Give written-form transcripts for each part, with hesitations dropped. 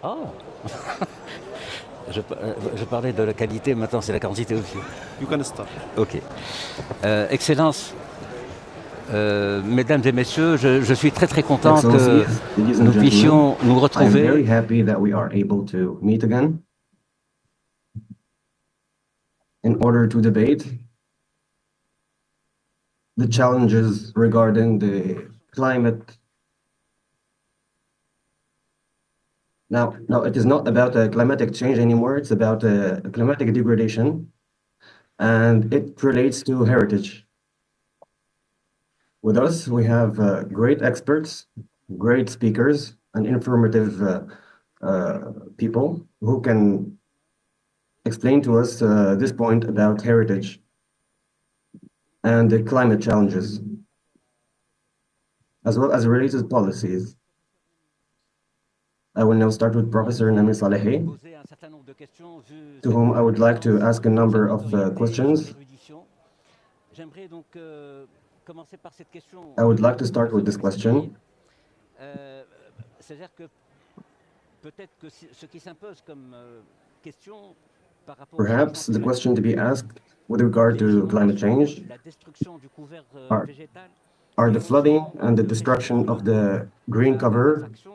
Ah, je parlais de la qualité, maintenant c'est la quantité aussi. You can start. Ok. Excellence, mesdames et messieurs, je suis très très content que Excellencies, ladies and nous gentlemen, puissions nous I am very retrouver happy that we are able to meet again in order to debate the challenges regarding the climate. Now, it is not about climatic change anymore. It's about climatic degradation, and it relates to heritage. With us, we have great experts, great speakers, and informative people who can explain to us this point about heritage and the climate challenges, as well as related policies. I will now start with Professor Nami Salehi, poser un certain nombre de questions vu to cette whom I would like to conférence ask a number sur la of notoriété, questions. sur l'érudition. J'aimerais donc commencer par cette question. I would like to start with this question. C'est-à-dire que peut-être que ce qui s'impose comme question par rapport au Perhaps changement the question to climatique, be asked with regard to climate change la destruction du couvert are, végétal, are the flooding l'érosion, and the le réchauffement destruction of climatique, the green la cover, raréfaction,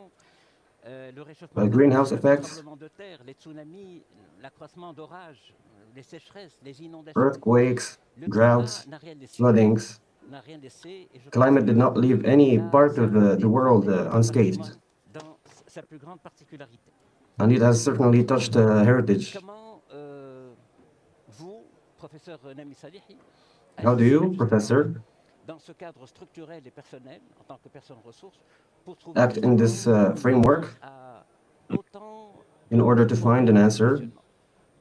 le réchauffement greenhouse climatique, les effects, tremblements de terre, les tsunamis, l'accroissement d'orages, les sécheresses, les inondations. earthquakes, Le climat droughts, n'a rien laissé. floodings. N'a rien laissé, et je pense Climate did not leave any qu'il a part of the world ébranlé le unscathed, patrimoine dans sa plus grande particularité. and it has certainly touched heritage. Comment vous, professeur Nami Salihi, How do you, agissez Professor, dans ce cadre structurel et personnel, en tant que personne ressource, pour trouver act in this framework à autant in order to find an answer questionnements?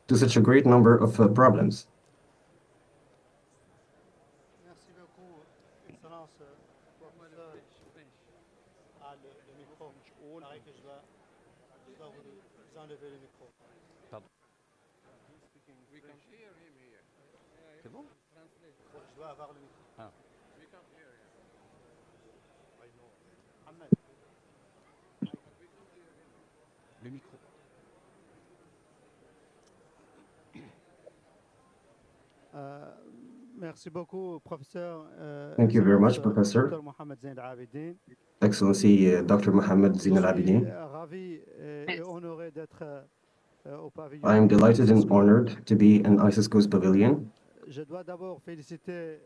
to such a great number of problems? Merci beaucoup, Excellence. Professeur. Ah, le micro. Pareil que je dois vous enlever le micro. Pardon. C'est bon? Je dois avoir le micro. Ah. Ahmed. Le micro. Merci beaucoup, professeur. Thank you very much, Professor. Dr. Mohamed Zain Al-Abidin. Excellency Dr. Mohammed Zin Al Je suis Abidin. ravi et honoré d'être au pavillon. I am delighted and ICESCO. honored to be in ICESCO's pavilion. Je dois d'abord féliciter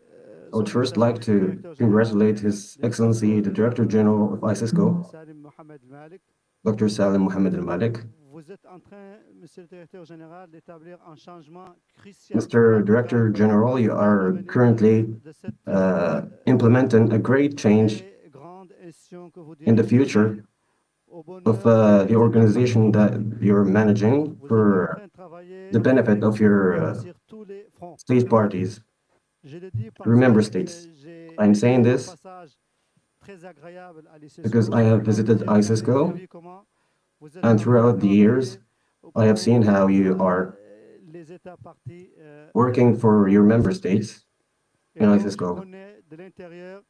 I would son first like Excellence, to Directeur Général congratulate de His Excellency, the Director General of ICESCO, Salim Mohamed Malik. Dr. Salim Mohammed Al Malik. Vous êtes en train, Monsieur le Directeur Général, d'établir un changement crucial Mr. Director General, you are currently de cette implementing a great change très grande institution que vous in the dirigez future au of bonheur the organization that you're managing Vous êtes en for train de travailler the benefit of your sur tous les fronts. state parties. Je le dis parce Remember que states. j'ai I'm saying eu un this passage très agréable à l'ICESCO. because I have visited J'ai ICESCO, vu comment vous êtes en and train de throughout the years, travailler I have seen pour, how you are les États partis, working for your member states et in donc je ICESCO. connais de l'intérieur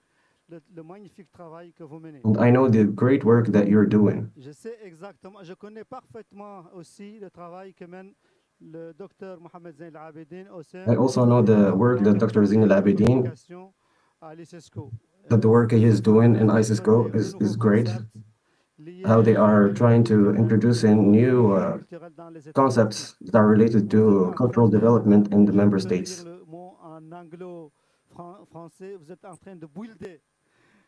le magnifique travail que vous menez. And I know the great work that you're doing. Je sais exactement, je connais parfaitement aussi le travail que mène le docteur Mohamed Zain Al-Abidin au sein I also know the work that Dr. Zin Al-Abidin, communication à l'ICESCO. that the work he is doing in ICESCO is great, how they are trying to introduce in new concepts that are related to cultural development in the member states. Vous êtes en train de builder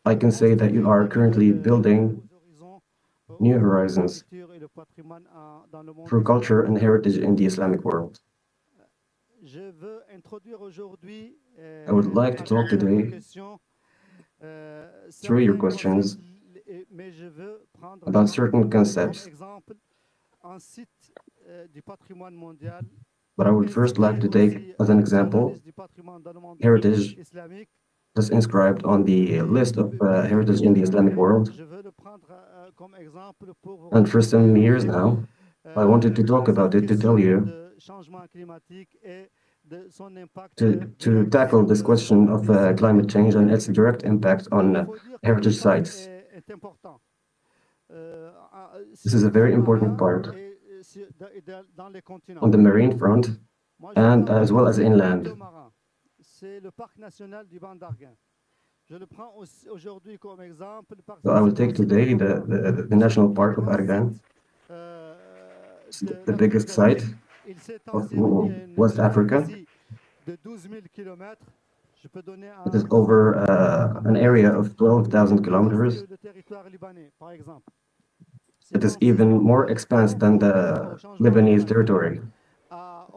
I can say that you are currently building new horizons for culture and heritage in the Islamic world. Je veux introduire aujourd'hui I would like to talk today through your questions mais je veux prendre about certain comme concepts, exemple un site du patrimoine mondial but I would first like to take as an example du patrimoine dans le monde heritage islamique. that's inscribed on the list of heritage in the Islamic world. Je veux le prendre comme exemple pour vous And for some years now, I wanted to talk about it to tell you, de changement climatique et de son impact to tackle this question of climate change and its direct impact on heritage sites. est important. This is a very important part dans les continents. on the marine front Moi, je and parle as well as des inland. deux marins. C'est le parc national du banc d'Arguin. Je le prends aujourd'hui comme exemple. So I will take today the National Park of Argan, the biggest site of West Africa. De 12 000 kilomètres. Je peux donner It is over an area of 12,000 kilometers. le territoire libanais, par exemple. It is even more expansive than the Lebanese territory. À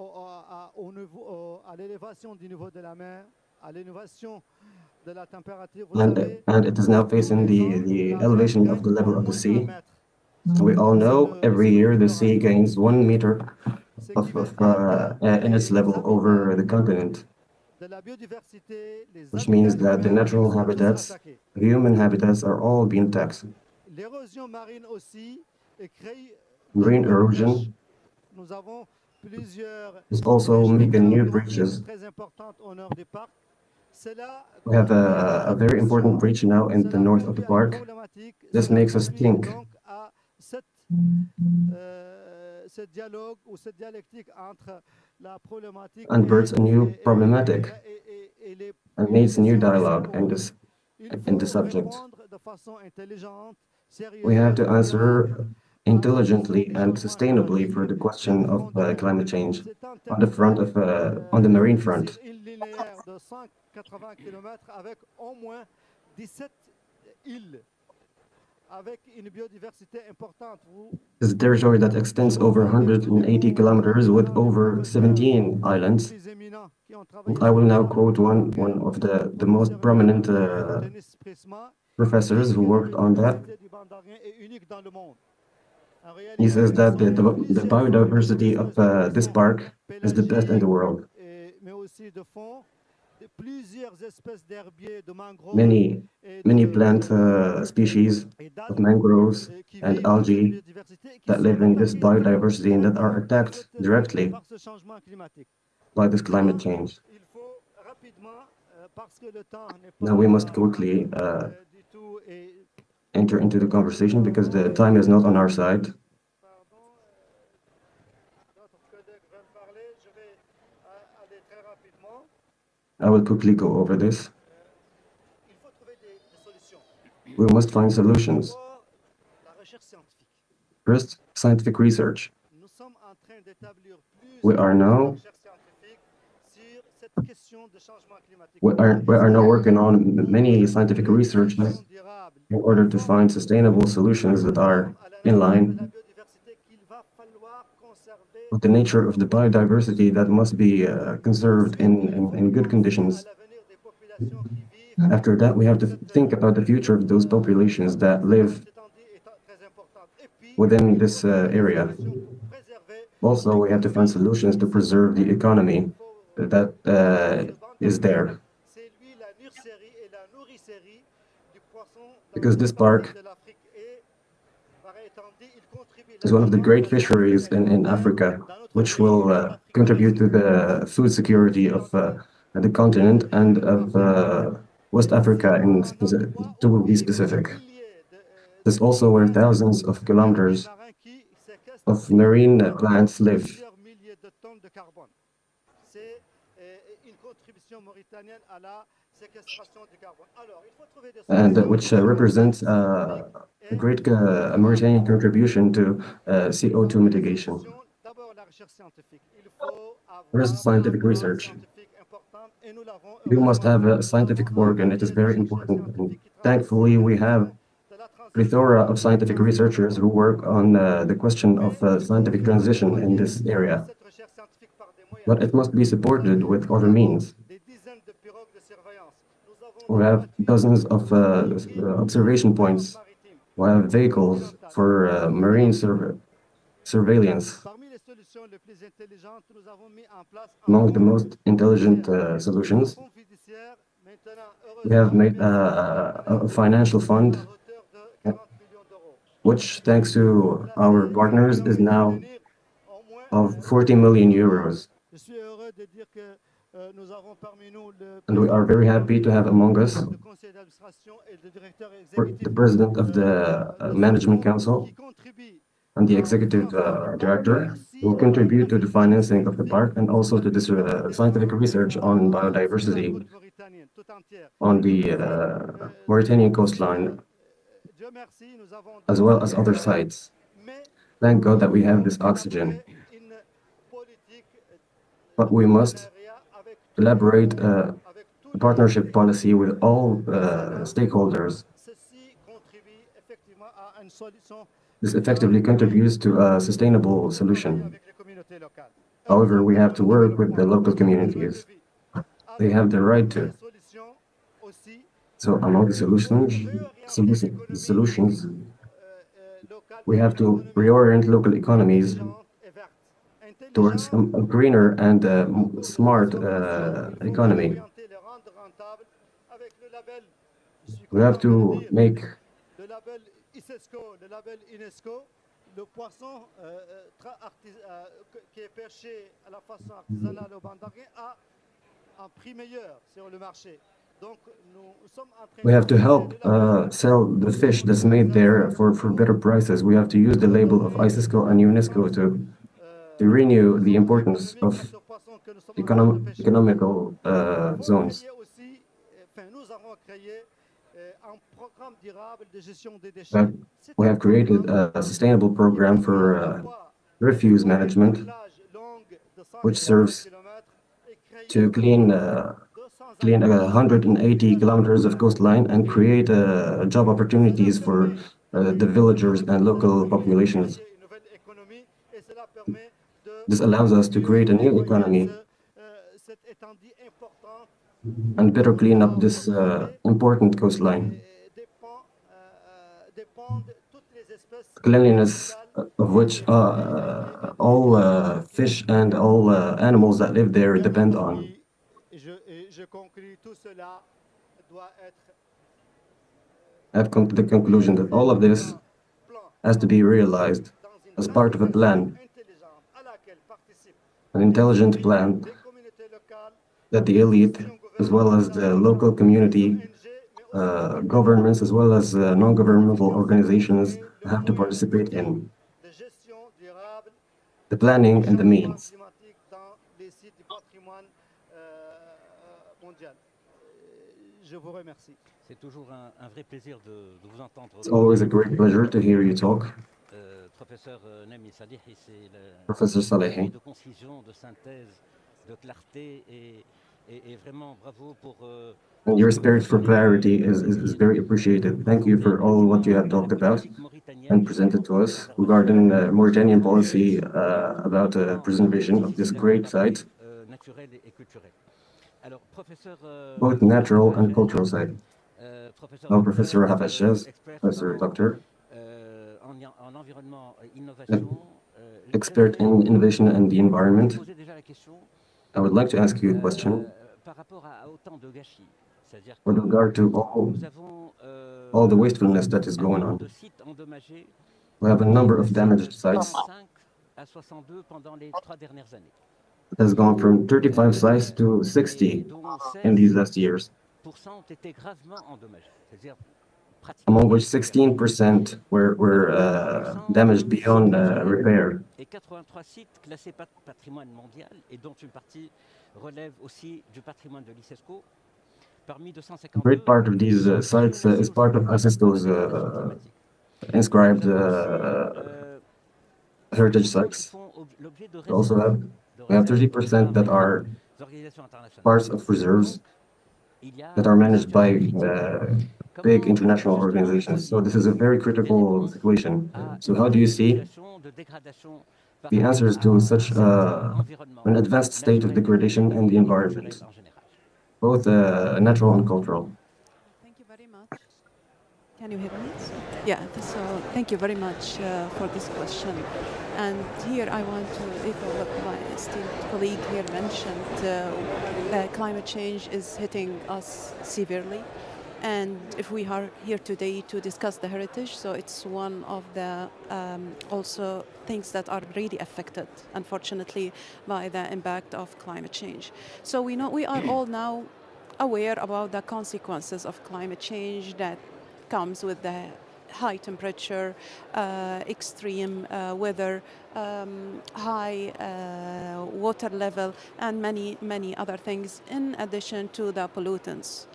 l'élévation du niveau de la mer, à l'élévation de la température, And it is now facing the elevation of the level of the sea. We all know every year the sea gains 1 meter in its level over the continent, which means that the natural habitats, human habitats, are all being taxed. Marine erosion is also making new breaches. We have a very important breach now in the north of the park. This makes us think. And births a new problematic and needs a new dialogue in the subject. We have to answer intelligently and sustainably for the question of climate change on the front of on the marine front. This is a territory that extends over 180 kilometers with over 17 islands. I will now quote one of the most prominent professors who worked on that. He says that the biodiversity of this park is the best in the world. Many plant species of mangroves and algae that live in this biodiversity and that are attacked directly by this climate change. Now we must quickly enter into the conversation because the time is not on our side. I will quickly go over this. We must find solutions. First, scientific research. We are now working on many scientific researches in order to find sustainable solutions that are in line with the nature of the biodiversity that must be conserved in good conditions. After that, we have to think about the future of those populations that live within this area. Also, we have to find solutions to preserve the economy that is there. Because this park is one of the great fisheries in Africa, which will contribute to the food security of the continent and of West Africa, to be specific. This is also where thousands of kilometers of marine plants live, and which represents a great Mauritanian contribution to CO2 mitigation. First, scientific research. We must have a scientific organ. It is very important. And thankfully, we have a plethora of scientific researchers who work on the question of scientific transition in this area. But it must be supported with other means. We have dozens of observation points. We have vehicles for marine surveillance. Among the most intelligent solutions, we have made a financial fund, which, thanks to our partners, is now of 40 million euros. And we are very happy to have among us the President of the Management Council and the Executive Director, who will contribute to the financing of the park and also to this scientific research on biodiversity on the Mauritanian coastline, as well as other sites. Thank God that we have this oxygen. But we must elaborate a partnership policy with all stakeholders. This effectively contributes to a sustainable solution. However, we have to work with the local communities. They have the right to. So among the solutions, we have to reorient local economies towards a greener and smart economy. We have to make le label ICESCO, le label UNESCO, le poisson qui est pêché à la façon artisanale au Bandarguin a un prix meilleur sur le marché. Donc, nous sommes en train we have to help sell the fish that's made there for better prices. We have to use the label of ICESCO and UNESCO to renew the importance of economical zones. We have created a sustainable program for refuse management, which serves to clean 180 kilometers of coastline and create job opportunities for the villagers and local populations. This allows us to create a new economy and better clean up this important coastline. Cleanliness of which all fish and all animals that live there depend on. I've come to the conclusion that all of this has to be realized as part of a plan, an intelligent plan that the elite, as well as the local community, governments, as well as non-governmental organizations have to participate in. The planning and the means. It's always a great pleasure to hear you talk. Professor Salehi. And your spirit for clarity is very appreciated. Thank you for all what you have talked about and presented to us regarding Mauritanian policy about preservation of this great site, both natural and cultural site. Now, Professor Hafez, Professor Doctor, expert in innovation and the environment. I would like to ask you a question with regard to all the wastefulness that is going on. We have a number of damaged sites. It has gone from 35 sites to 60 in these last years, among which 16% were damaged beyond repair. A great part of these sites is part of ICESCO's inscribed heritage sites. We have 30% that are parts of reserves that are managed by big international organizations. So this is a very critical situation. So how do you see the answers to such an advanced state of degradation in the environment, both natural and cultural? Thank you very much. Can you hear me? Yeah, so thank you very much for this question. And here I want to echo what my esteemed colleague here mentioned. Climate change is hitting us severely. And if we are here today to discuss the heritage, so it's one of the also things that are really affected, unfortunately, by the impact of climate change. So we know we are all now aware about the consequences of climate change that comes with the high temperature, extreme weather, high water level, and many other things in addition to the pollutants.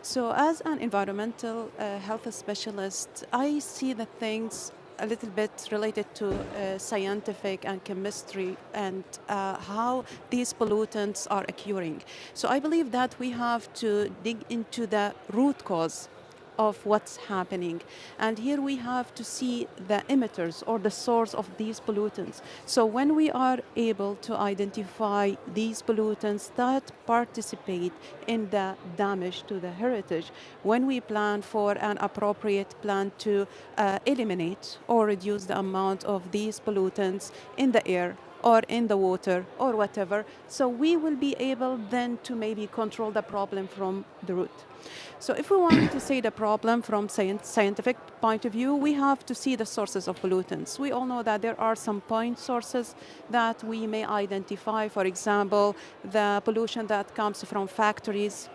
So as an environmental health specialist, I see the things a little bit related to scientific and chemistry and how these pollutants are occurring. So I believe that we have to dig into the root cause of what's happening. And here we have to see the emitters or the source of these pollutants. So when we are able to identify these pollutants that participate in the damage to the heritage, when we plan for an appropriate plan to eliminate or reduce the amount of these pollutants in the air or in the water or whatever, so we will be able then to maybe control the problem from the root. So if we want to see the problem from scientific point of view, we have to see the sources of pollutants. We all know that there are some point sources that we may identify. For example, the pollution that comes from factories,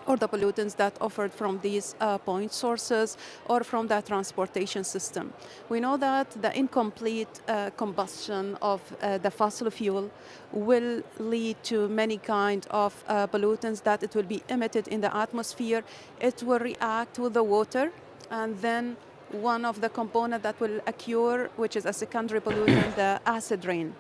or the pollutants that offered from these point sources or from the transportation system. We know that the incomplete combustion of the fossil fuel will lead to many kind of pollutants that it will be emitted in the atmosphere. It will react with the water, and then one of the components that will occur, which is a secondary pollutant, the acid rain.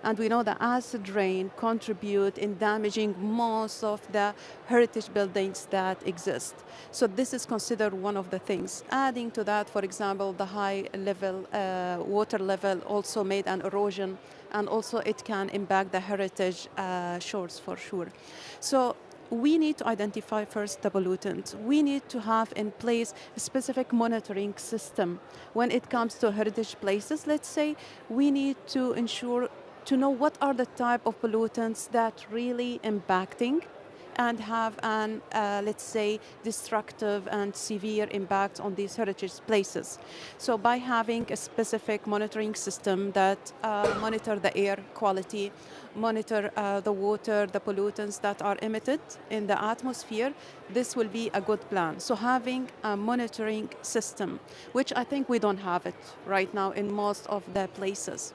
And we know the acid rain contribute in damaging most of the heritage buildings that exist. So this is considered one of the things. Adding to that, for example, the high level water level also made an erosion, and also it can impact the heritage shores for sure. So we need to identify first the pollutant. We need to have in place a specific monitoring system. When it comes to heritage places, let's say, we need to ensure to know what are the type of pollutants that really impacting and have an, let's say, destructive and severe impact on these heritage places. So by having a specific monitoring system that monitor the air quality, monitor the water, the pollutants that are emitted in the atmosphere, this will be a good plan. So having a monitoring system, which I think we don't have it right now in most of the places.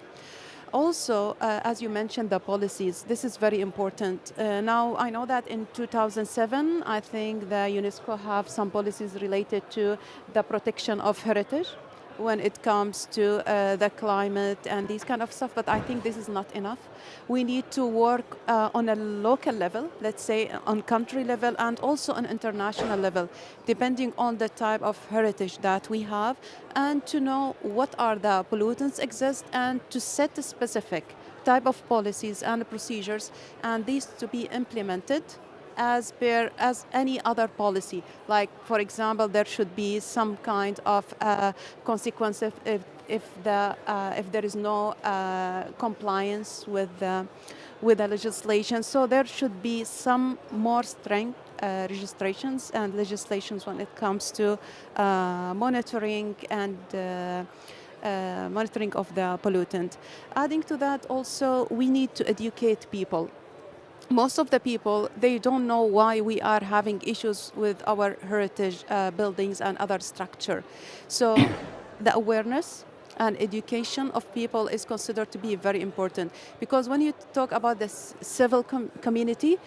Also, as you mentioned, the policies, this is very important. Now, I know that in 2007, I think the UNESCO have some policies related to the protection of heritage when it comes to the climate and these kind of stuff, but I think this is not enough. We need to work on a local level, let's say on country level, and also on international level, depending on the type of heritage that we have, and to know what are the pollutants exist, and to set a specific type of policies and procedures, and these to be implemented as any other policy. Like, for example, there should be some kind of consequence if there is no compliance with the legislation. So there should be some more strength registrations and legislations when it comes to monitoring and monitoring of the pollutant. Adding to that, also, we need to educate people. Most of the people, they don't know why we are having issues with our heritage buildings and other structure. So the awareness and education of people is considered to be very important, because when you talk about the civil community,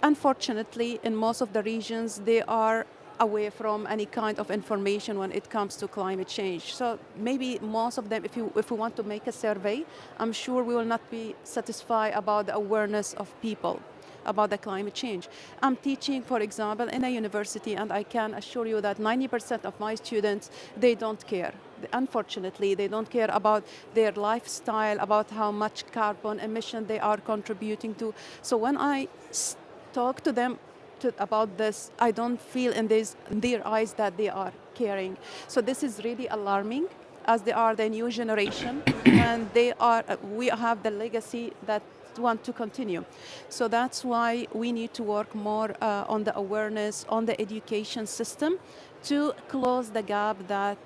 unfortunately, in most of the regions, they are away from any kind of information when it comes to climate change. So maybe most of them, if we want to make a survey, I'm sure we will not be satisfied about the awareness of people about the climate change. I'm teaching, for example, in a university, and I can assure you that 90% of my students, they don't care. Unfortunately, they don't care about their lifestyle, about how much carbon emission they are contributing to. So when I talk to them about this, I don't feel in their eyes that they are caring. So this is really alarming. as they are the new generation, and we have the legacy that want to continue. So that's why we need to work more on the awareness, on the education system, to close the gap that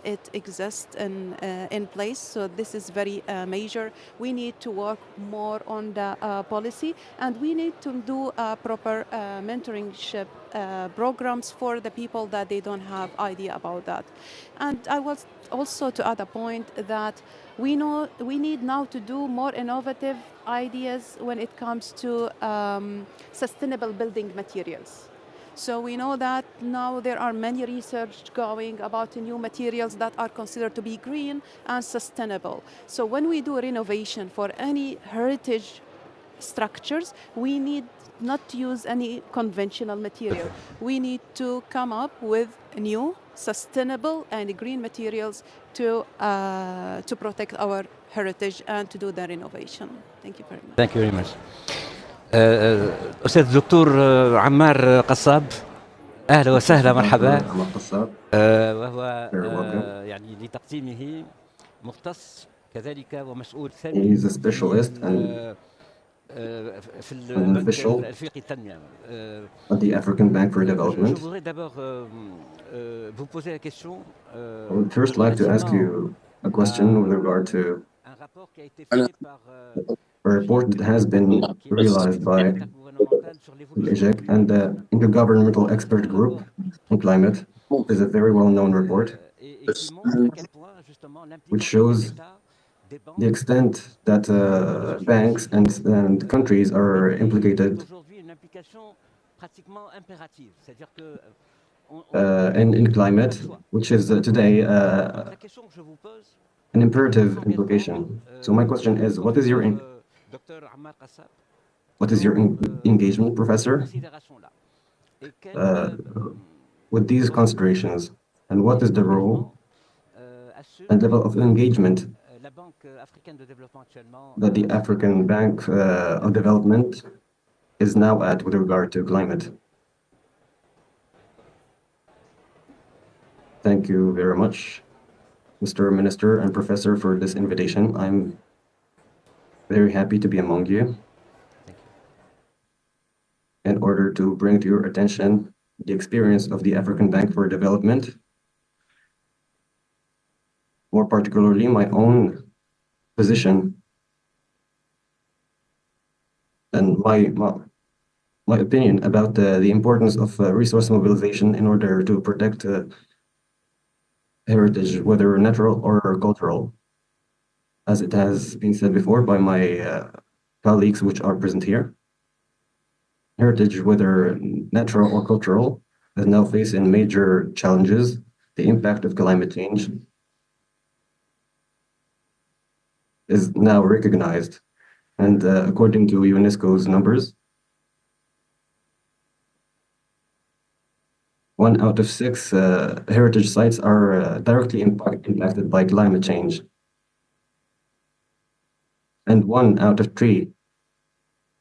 it exists in place. So this is very major. We need to work more on the policy, and we need to do proper mentorship programs for the people that they don't have idea about that. And I was also to add a point that we know we need now to do more innovative ideas when it comes to sustainable building materials. So we know that now there are many research going about new materials that are considered to be green and sustainable. So when we do renovation for any heritage structures, we need not to use any conventional material. We need to come up with new, sustainable and green materials to protect our heritage and to do the renovation. Thank you very much. Thank you very much. أستاذ الدكتور عمار قصاب، أهلا وسهلا مرحبا. وهو يعني لتقديمه مختص كذلك ومسؤول ثاني He's a specialist and في البنك الأفريقي للتنمية. At the African Bank for Development. Je voudrais d'abord vous poser la question. I would first like to ask you a question with regard to un rapport qui a été fait par a report that has been realized by the ICESCO and the Intergovernmental Expert Group on Climate. It is a very well-known report which shows the extent that banks and countries are implicated in climate, which is today an imperative implication. So my question is, what is your engagement, Professor, with these considerations, and what is the role and level of engagement that the African Bank of Development is now at with regard to climate? Thank you very much, Mr. Minister and Professor, for this invitation. I'm very happy to be among you in order to bring to your attention the experience of the African Bank for Development, more particularly my own position and my opinion about the importance of resource mobilization in order to protect heritage, whether natural or cultural, as it has been said before by my colleagues which are present here. Heritage, whether natural or cultural, is now facing major challenges. The impact of climate change is now recognized, and according to UNESCO's numbers, 1 out of 6 heritage sites are directly impacted by climate change, and 1 out of 3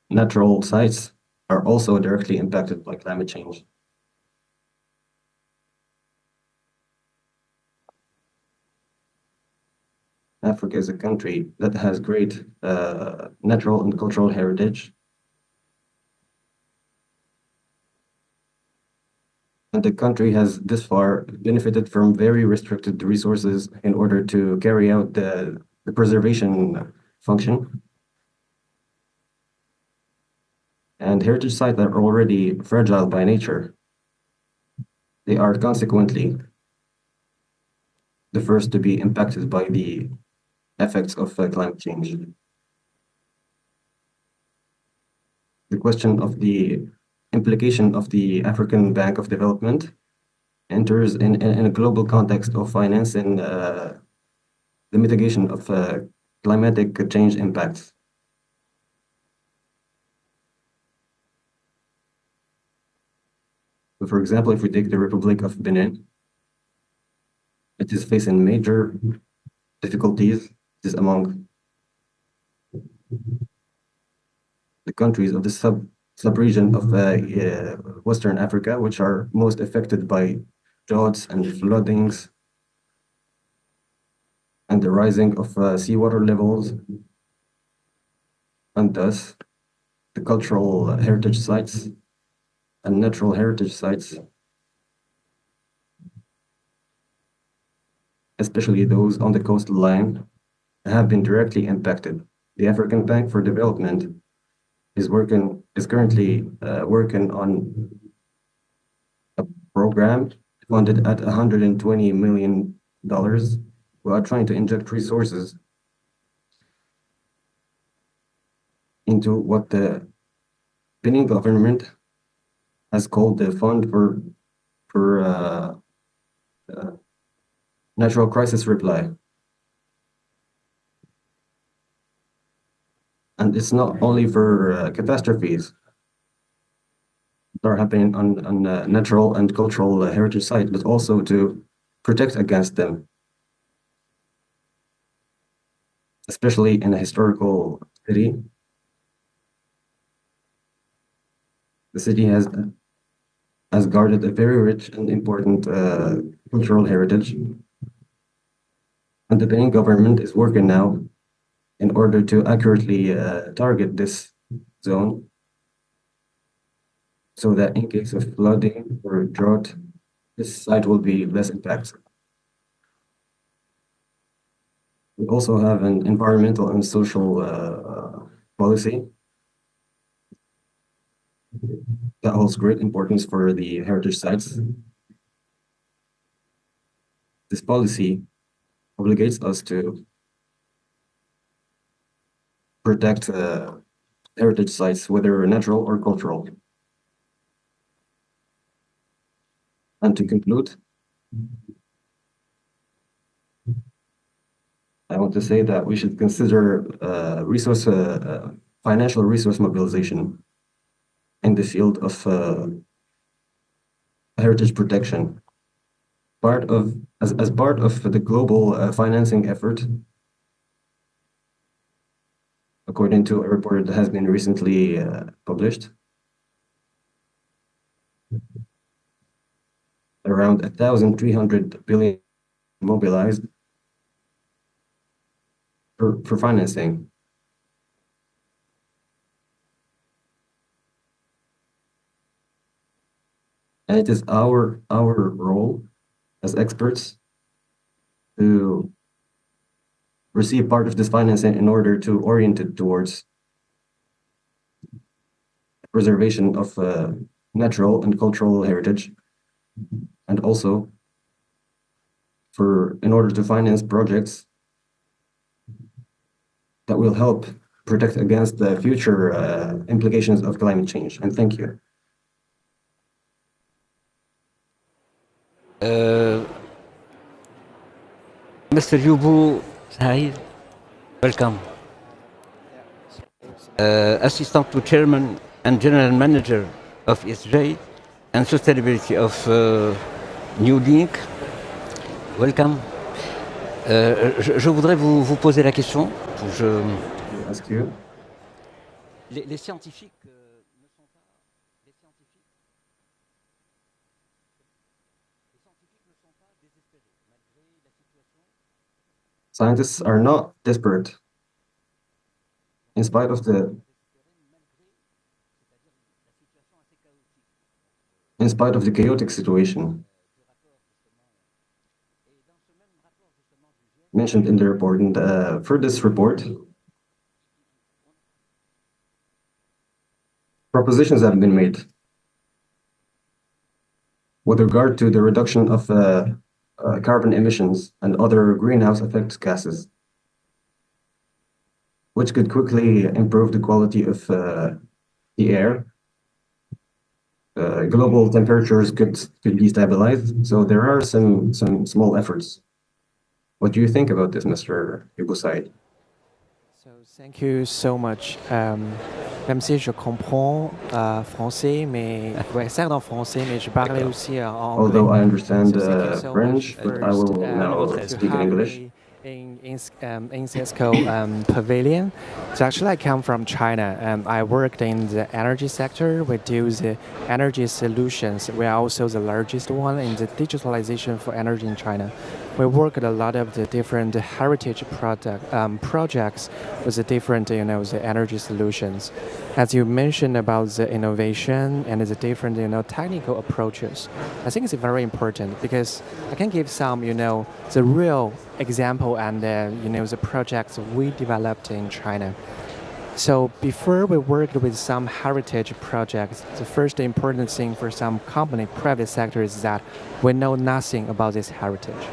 natural sites are also directly impacted by climate change. Africa is a country that has great natural and cultural heritage. And the country has this far benefited from very restricted resources in order to carry out the preservation function. And heritage sites are already fragile by nature. They are consequently the first to be impacted by the effects of climate change. The question of the implication of the African Bank of Development enters in a global context of finance and the mitigation of climatic change impacts. So for example, if we take the Republic of Benin, it is facing major difficulties. It is among the countries of the sub-region of Western Africa, which are most affected by droughts and floodings. and the rising of seawater levels, and thus the cultural heritage sites and natural heritage sites, especially those on the coastal line, have been directly impacted. The African Bank for Development is currently working on a program funded at $120 million. We are trying to inject resources into what the Benin government has called the Fund for Natural Crisis Reply. And it's not only for catastrophes that are happening on natural and cultural heritage sites, but also to protect against them, especially in a historical city. The city has guarded a very rich and important cultural heritage. And the Benin government is working now in order to accurately target this zone so that in case of flooding or drought, this site will be less impacted. We also have an environmental and social policy that holds great importance for the heritage sites. This policy obligates us to protect heritage sites, whether natural or cultural. And to conclude, I want to say that we should consider financial resource mobilization in the field of heritage protection. As part of the global financing effort, according to a report that has been recently published, around 1,300 billion mobilized for financing. And it is our role as experts to receive part of this financing in order to orient it towards preservation of natural and cultural heritage, and also in order to finance projects that will help protect against the future implications of climate change. And thank you. Mr. Yubu Sahil, welcome. Assistant to Chairman and General Manager of ESG and Sustainability of New Link, welcome. Je voudrais vous poser la question. Les scientifiques ne sont pas désespérés malgré la situation. Scientists are not desperate in spite of the chaotic situation mentioned in the report. And for this report, propositions have been made with regard to the reduction of carbon emissions and other greenhouse effect gases, which could quickly improve the quality of the air. Global temperatures could be stabilized. So there are some small efforts. What do you think about this, Mr. Yubusaid? So thank you so much. Même si je comprends français, mais certes en français, mais je parlais aussi en anglais. Although I understand French, but I will now speak in English. In ICESCO Pavilion. So actually I come from China. I worked in the energy sector. We do the energy solutions. We are also the largest one in the digitalization for energy in China. we work at a lot of the different heritage projects with the different, the energy solutions. As you mentioned about the innovation and the different, technical approaches, I think it's very important because I can give some, the real example and, the projects we developed in China. So before we worked with some heritage projects, the first important thing for some company, private sector, is that we know nothing about this heritage.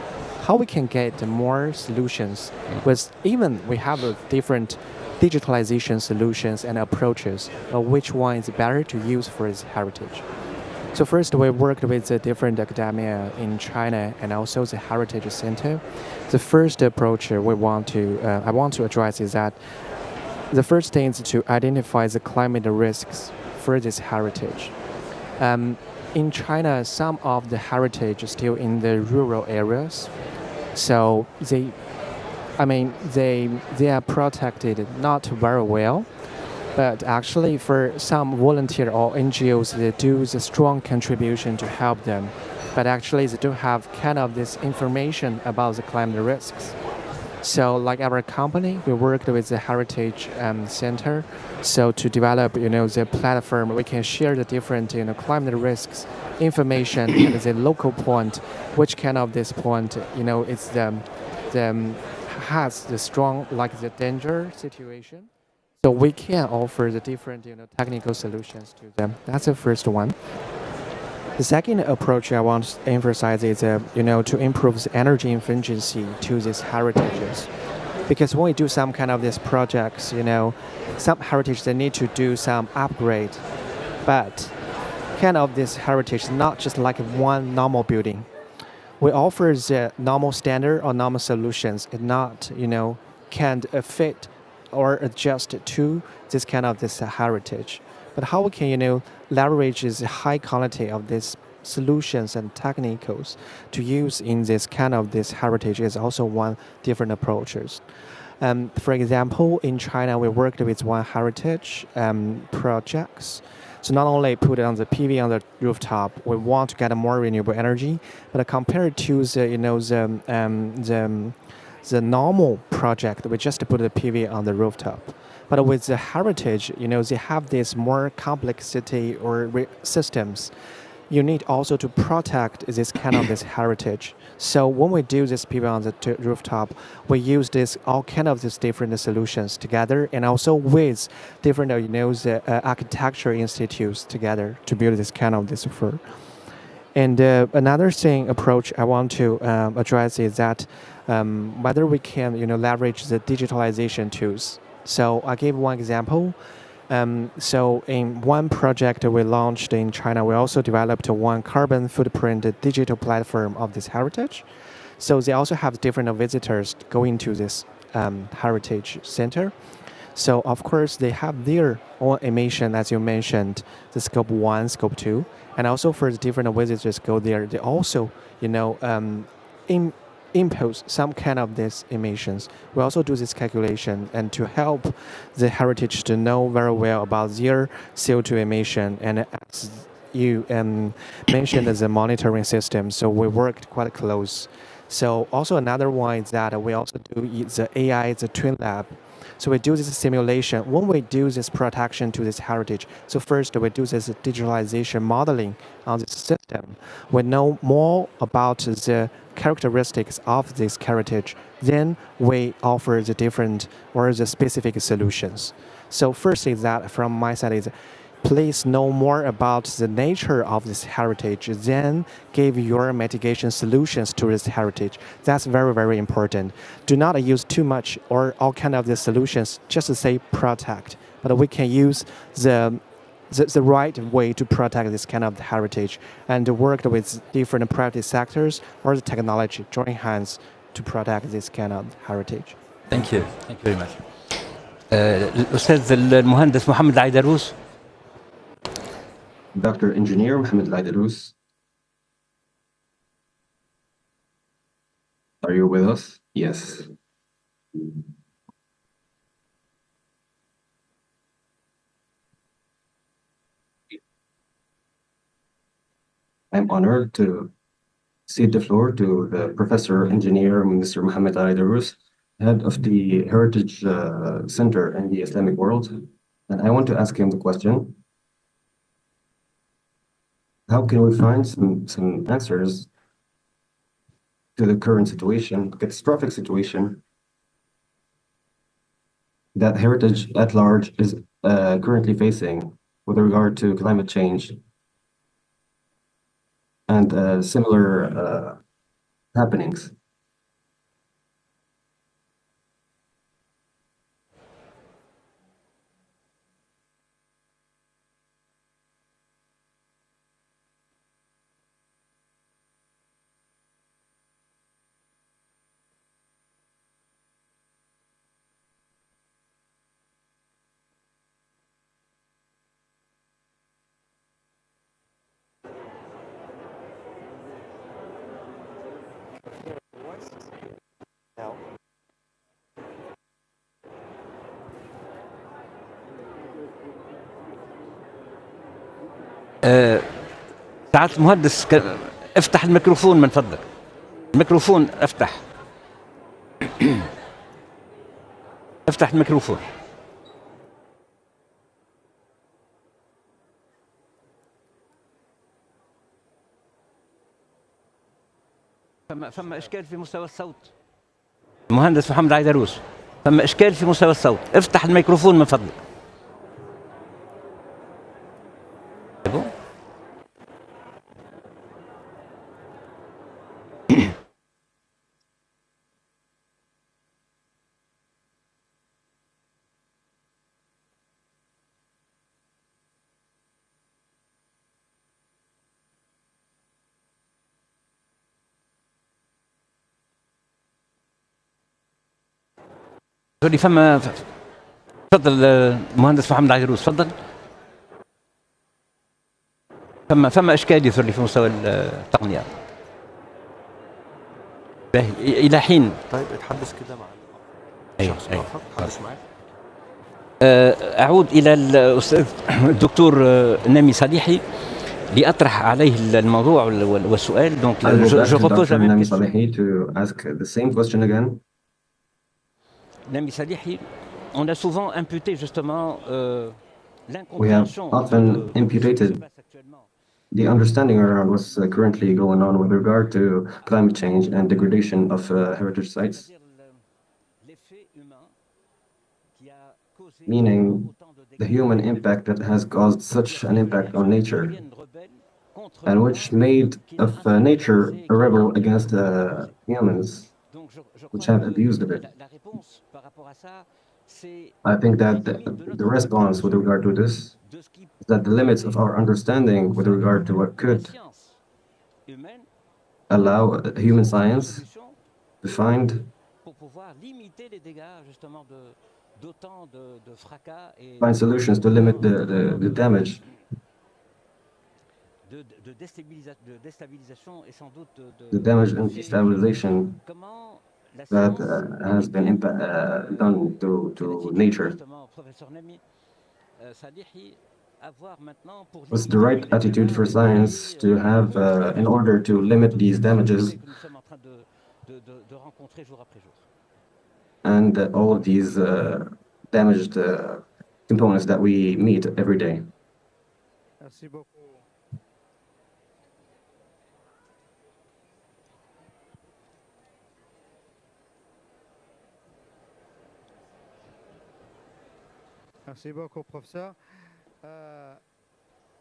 How we can get more solutions with even we have a different digitalization solutions and approaches, but which one is better to use for this heritage? So first, we worked with the different academia in China and also the Heritage Center. The first approach I want to address is that the first thing is to identify the climate risks for this heritage. In China, some of the heritage is still in the rural areas, so they are protected not very well. But actually, for some volunteer or NGOs, they do the strong contribution to help them. But actually, they don't have kind of this information about the climate risks. So like our company, we worked with the Heritage Center. So to develop, the platform, we can share the different, climate risks information and the local point, which kind of this point, it's the has the strong, like the danger situation. So we can offer the different, technical solutions to them. That's the first one. The second approach I want to emphasize is, to improve the energy efficiency to these heritages. Because when we do some kind of these projects, some heritage, they need to do some upgrade. But kind of this heritage, not just like one normal building. We offer the normal standard or normal solutions. It not, can fit or adjust to this kind of this heritage. But how we can, leverage the high quality of these solutions and technicals to use in this kind of this heritage is also one different approaches. For example, in China, we worked with one heritage projects. So not only put it on the PV on the rooftop, we want to get more renewable energy, but compared to the normal project, we just put the PV on the rooftop. But with the heritage, they have this more complexity or systems. You need also to protect this kind of this heritage. So when we do this PV on the rooftop, we use this all kind of these different solutions together, and also with different, the architecture institutes together to build this kind of this fur. And another approach I want to address is that whether we can, leverage the digitalization tools. So I give one example. So in one project we launched in China, we also developed one carbon footprint digital platform of this heritage. So they also have different visitors going to this heritage center. So of course they have their own emission, as you mentioned, the scope 1, scope 2, and also for the different visitors go there, they also, impose some kind of these emissions. We also do this calculation and to help the heritage to know very well about their CO2 emission. And as you mentioned as a monitoring system, so we worked quite close. So also another one is that we also do the AI, the twin lab. So we do this simulation. When we do this protection to this heritage, so first we do this digitalization modeling on this system. We know more about the characteristics of this heritage. Then we offer the different or the specific solutions. So first is that from my side is, please know more about the nature of this heritage, then give your mitigation solutions to this heritage. That's very, very important. Do not use too much or all kind of the solutions just to say protect, but we can use the right way to protect this kind of heritage and work with different private sectors or the technology, join hands to protect this kind of heritage. Thank you. Thank you very much. الأستاذ المهندس محمد العيدروس. Dr. Engineer Mohamed Laidarous. Are you with us? Yes. I'm honored to cede the floor to the Professor Engineer Mr. Mohammed Ali Darous, head of the Heritage Center in the Islamic world. And I want to ask him the question, how can we find some answers to the current situation, catastrophic situation that heritage at large is currently facing with regard to climate change and similar happenings? سعادة المهندس افتح الميكروفون من فضلك. الميكروفون افتح. افتح الميكروفون. فما اشكال في مستوى الصوت. المهندس محمد علي دروس، فما اشكال في مستوى الصوت. افتح الميكروفون من فضلك. تقولي فما تفضل المهندس محمد علي دروس، تفضل. فما اشكال يظهر لي في مستوى التقنيه. الى حين. طيب اتحدث كده مع الشخص الاخر، اتحدث معاه. اعود الى الاستاذ الدكتور نامي صالحي لأطرح عليه الموضوع والسؤال. Donc je repose la même question. Nami to ask the same question again. Nami Salihi, on a souvent imputé justement We have often imputed the understanding around what's currently going on with regard to climate change and degradation of heritage sites, meaning the human impact that has caused such an impact on nature and which made of nature a rebel against humans, which have abused of it. I think that the response with regard to this is that the limits of our understanding with regard to what could allow human science to find solutions to limit the damage and destabilization that has been done to nature. What's the right attitude for science to have in order to limit these damages and all of these damaged components that we meet every day? Merci beaucoup. Merci beaucoup, professeur.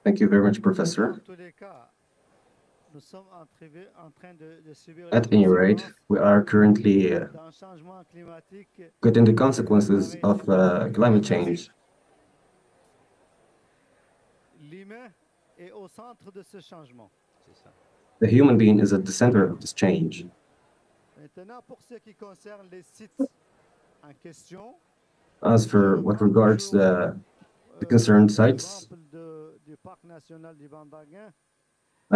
Thank you very much, Professor. At any rate, we are currently getting the consequences of climate change. The human being is at the center of this change. As for what regards the concerned sites,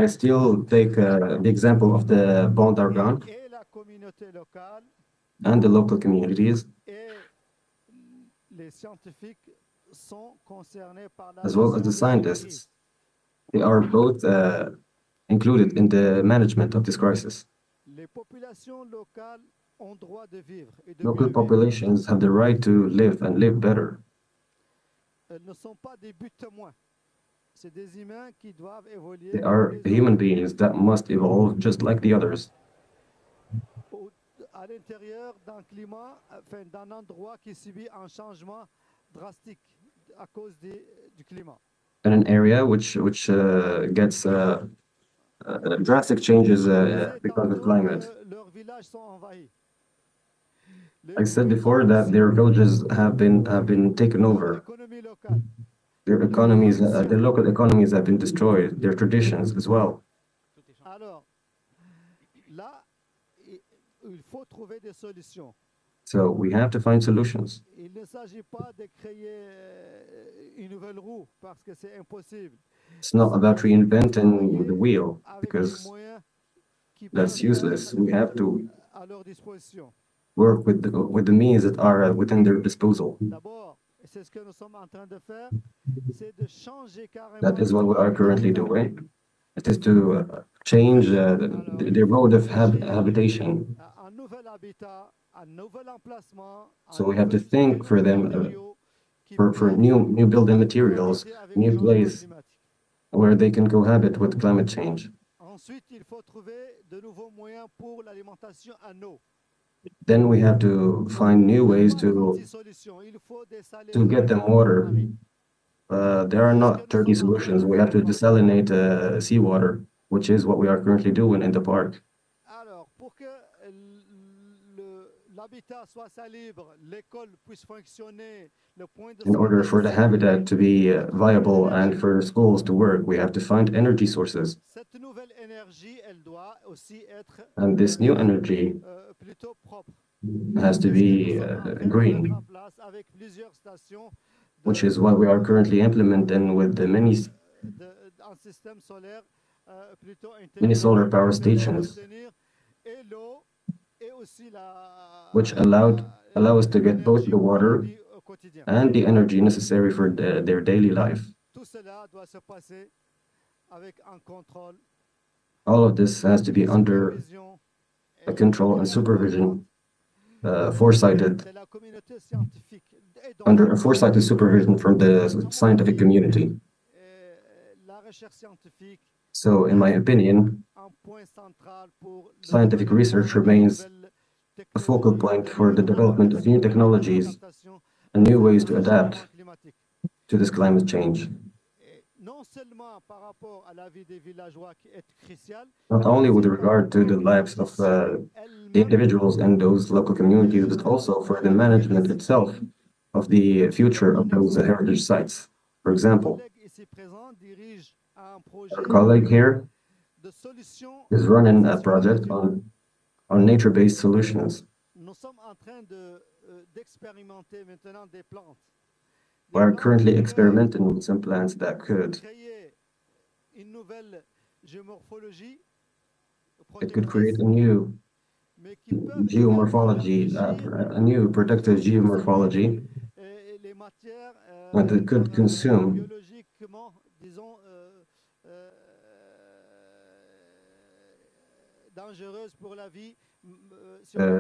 I still take the example of the Bon d'Argonne and the local communities, as well as the scientists. They are both included in the management of this crisis. Les populations locales ont droit de vivre et de Local mieux vivre. populations have the right to live and live better. Elles ne sont pas des buts témoins. C'est des humains qui doivent évoluer They comme are les human autres beings that must evolve just like the others. à l'intérieur d'un climat, enfin, d'un endroit qui subit un changement drastique à cause du climat. In an area which gets drastic changes because of climate. Leurs villages sont envahis. I said before that their villages have been taken over. L'économie locale. Their economies, their local economies have been destroyed. Their traditions as well. Alors, là, il faut trouver des solutions. So we have to find solutions. Il ne s'agit pas de créer une nouvelle roue parce que c'est impossible. It's not about reinventing the wheel because that's useless. We have to work with the means that are within their disposal. That is what we are currently doing. It is to change their mode of habitation. So we have to think for them for new building materials, new place where they can cohabit with climate change. Then we have to find new ways to get them water. There are not 30 solutions. We have to desalinate seawater, which is what we are currently doing in the park. In order for the habitat to be viable and for schools to work, we have to find energy sources. And this new energy has to be green, which is what we are currently implementing with the many solar power stations, which allow us to get both the water and the energy necessary for their daily life. All of this has to be under a control and supervision, under a foresighted supervision from the scientific community. So, in my opinion, scientific research remains a focal point for the development of new technologies and new ways to adapt to this climate change. Not only with regard to the lives of the individuals and those local communities, but also for the management itself of the future of those heritage sites. For example, our colleague here is running a project on nature-based solutions. We are currently experimenting with some plants that could create a new geomorphology, a new protective geomorphology that could consume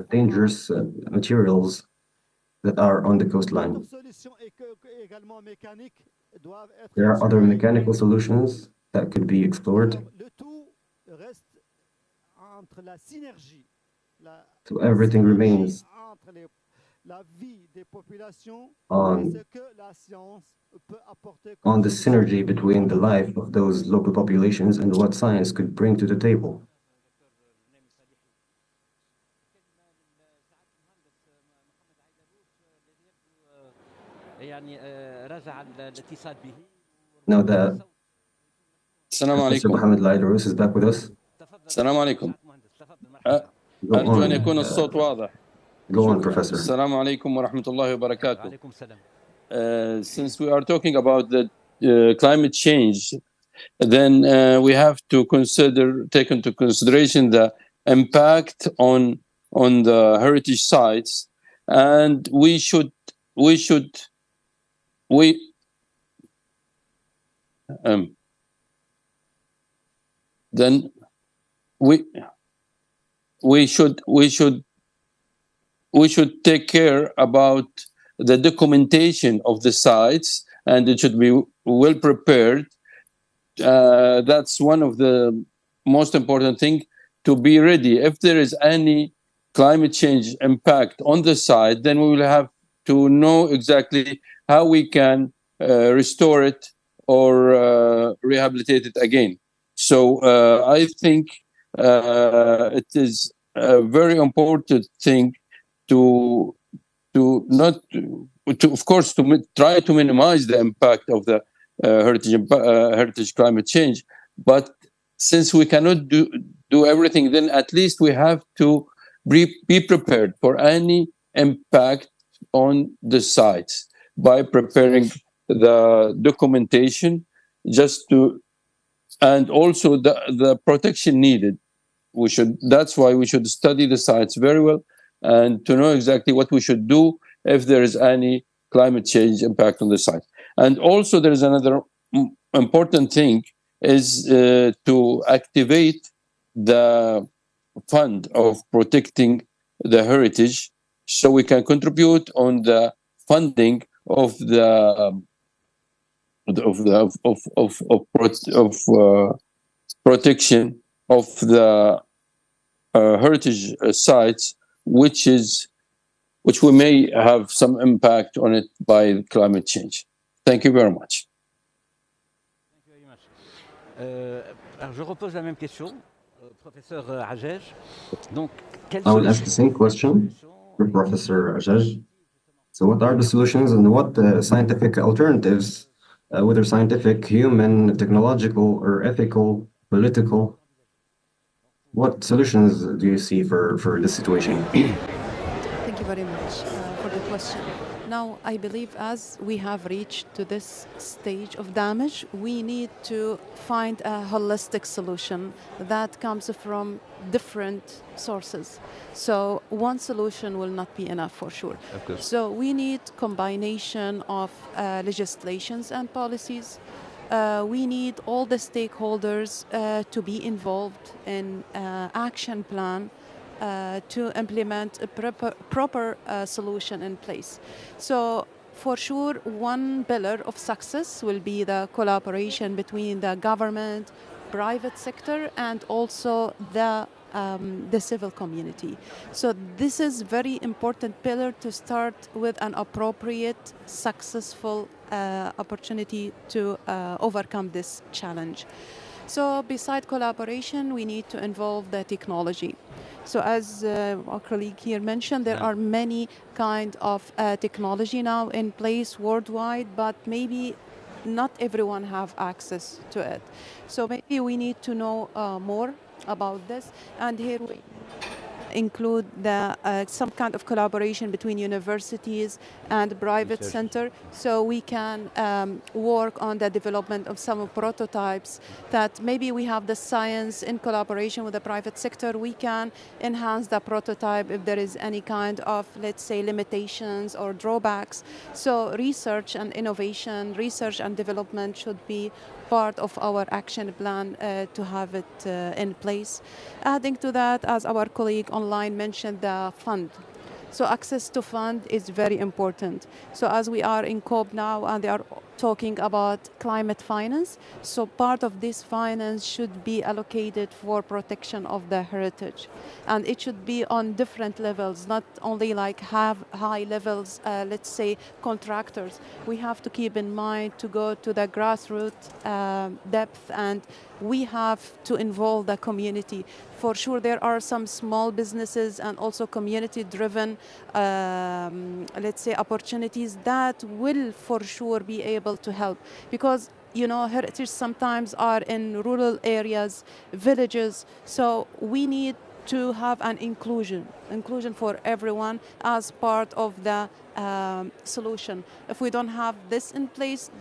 dangerous materials that are on the coastline. There are other mechanical solutions that could be explored. So everything remains on the synergy between the life of those local populations and what science could bring to the table. Now that Professor Mohammed Al-Aidrous is back with us. السلام عليكم. Go أرجو أن on, يكون الصوت واضح. go on, Professor. السلام عليكم ورحمة الله وبركاته. Since we are talking about the climate change, then we have to take into consideration the impact on the heritage sites, and we then we should take care about the documentation of the sites, and it should be well prepared. That's one of the most important thing, to be ready. If there is any climate change impact on the site, then we will have to know exactly how we can restore it or rehabilitate it again. So I think it is a very important thing to of course, to try to minimize the impact of the heritage climate change. But since we cannot do everything, then at least we have to be prepared for any impact on the sites by preparing the documentation, and also the protection needed. That's why we should study the sites very well, and to know exactly what we should do if there is any climate change impact on the site. And also there is another important thing, is to activate the fund of protecting the heritage, so we can contribute on the funding of the protection of the heritage sites, which we may have some impact on it by climate change. Thank you very much. Thank you very much. Alors je repose la même question, professeur Hajej. Donc, I will ask the same question for Professor Hajej. So what are the solutions and what scientific alternatives, whether scientific, human, technological, or ethical, political, what solutions do you see for this situation? Thank you very much for the question. Now, I believe as we have reached to this stage of damage, we need to find a holistic solution that comes from different sources. So one solution will not be enough for sure. Of course. So we need combination of legislations and policies. We need all the stakeholders to be involved in action plan to implement a proper solution in place. So for sure, one pillar of success will be the collaboration between the government, private sector, and also the civil community. So this is very important pillar to start with an appropriate, successful opportunity to overcome this challenge. So beside collaboration, we need to involve the technology. So as our colleague here mentioned, there are many kind of technology now in place worldwide, but maybe not everyone have access to it. So maybe we need to know more about this. And here we include some kind of collaboration between universities and private center, so we can work on the development of some prototypes that maybe we have the science in collaboration with the private sector. We can enhance the prototype if there is any kind of, let's say, limitations or drawbacks. So research and innovation, research and development should be part of our action plan to have it in place. Adding to that, as our colleague online mentioned, the fund. So access to fund is very important. So as we are in COP now and they are talking about climate finance, so part of this finance should be allocated for protection of the heritage. And it should be on different levels, not only like have high levels, let's say contractors. We have to keep in mind to go to the grassroots depth, and we have to involve the community. For sure, there are some small businesses and also community-driven, let's say, opportunities that will for sure be able to help, because heritage sometimes are in rural areas, villages. So we need to have an inclusion for everyone as part of the solution. If we don't have this in place,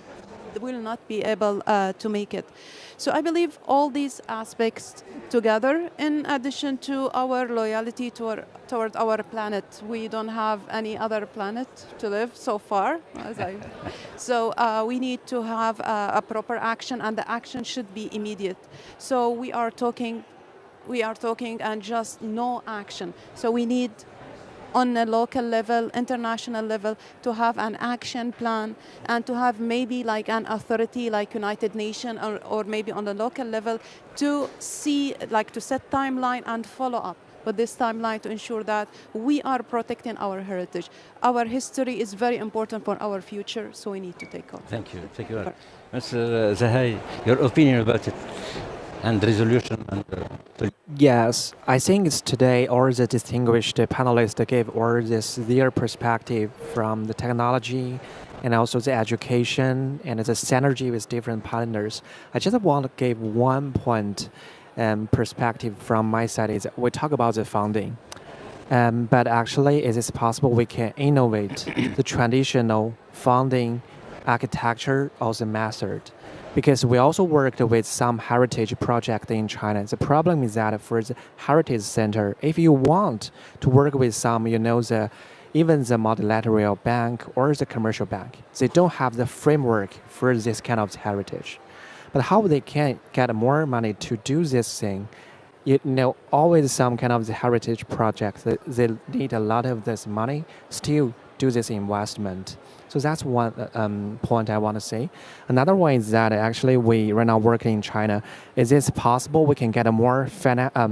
will not be able to make it. So I believe all these aspects together, in addition to our loyalty toward our planet, we don't have any other planet to live so far. So we need to have a proper action, and the action should be immediate. So we are talking and just no action. So we need on a local level, international level, to have an action plan and to have maybe like an authority like United Nations or maybe on the local level to see, like to set timeline and follow up with this timeline to ensure that we are protecting our heritage. Our history is very important for our future, so we need to take on. Thank you. Thank you. Mr. Zahai, your opinion about it and resolution and Yes, I think it's today all the distinguished panelists gave all this their perspective from the technology and also the education and the synergy with different partners. I just want to give one point perspective from my side is we talk about the funding. But actually, is it possible we can innovate the traditional funding architecture or the method? Because we also worked with some heritage project in China. The problem is that for the heritage center, if you want to work with some, even the multilateral bank or the commercial bank, they don't have the framework for this kind of heritage. But how they can get more money to do this thing? Always some kind of the heritage project, they need a lot of this money, still do this investment. So that's one point I want to say. Another one is that actually we right now working in China. Is it possible we can get a more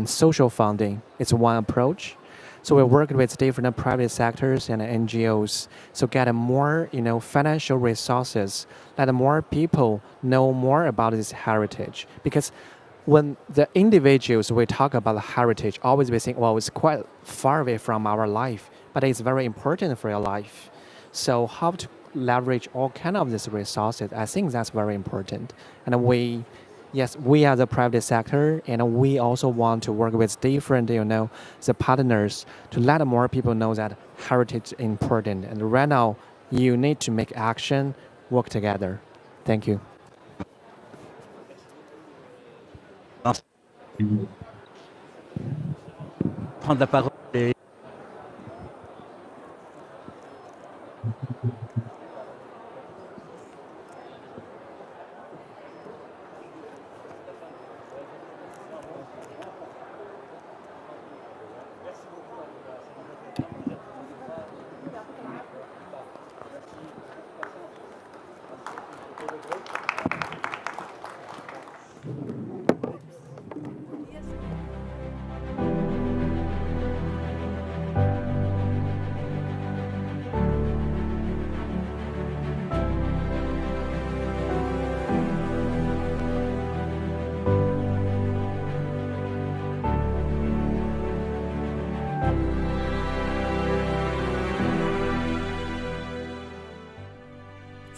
social funding? It's one approach. So we work with different private sectors and NGOs. So get a more financial resources, let more people know more about this heritage. Because when the individuals we talk about heritage, always we think, well, it's quite far away from our life, but it's very important for your life. So how to leverage all kind of these resources, I think that's very important. And we are the private sector, and we also want to work with different, the partners to let more people know that heritage is important. And right now, you need to make action, work together. Thank you. Prendre la parole et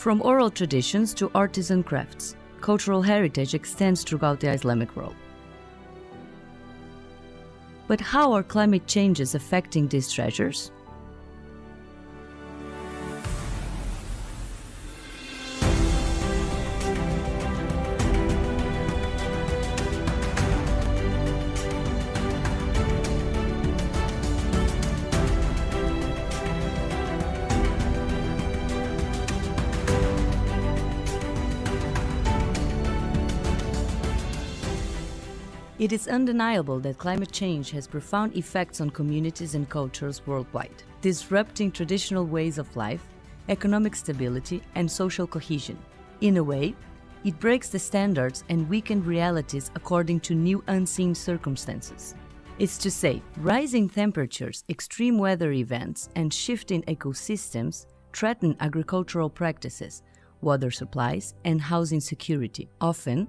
From oral traditions to artisan crafts, cultural heritage extends throughout the Islamic world. But how are climate changes affecting these treasures? It is undeniable that climate change has profound effects on communities and cultures worldwide, disrupting traditional ways of life, economic stability, and social cohesion. In a way, it breaks the standards and weakens realities according to new unseen circumstances. It's to say, rising temperatures, extreme weather events, and shifting ecosystems threaten agricultural practices, water supplies, and housing security, often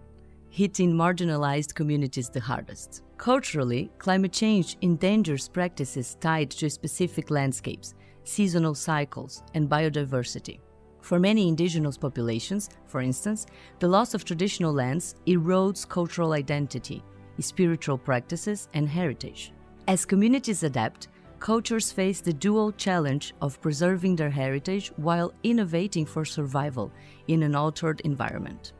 hitting marginalized communities the hardest. Culturally, climate change endangers practices tied to specific landscapes, seasonal cycles, and biodiversity. For many indigenous populations, for instance, the loss of traditional lands erodes cultural identity, spiritual practices, and heritage. As communities adapt, cultures face the dual challenge of preserving their heritage while innovating for survival in an altered environment.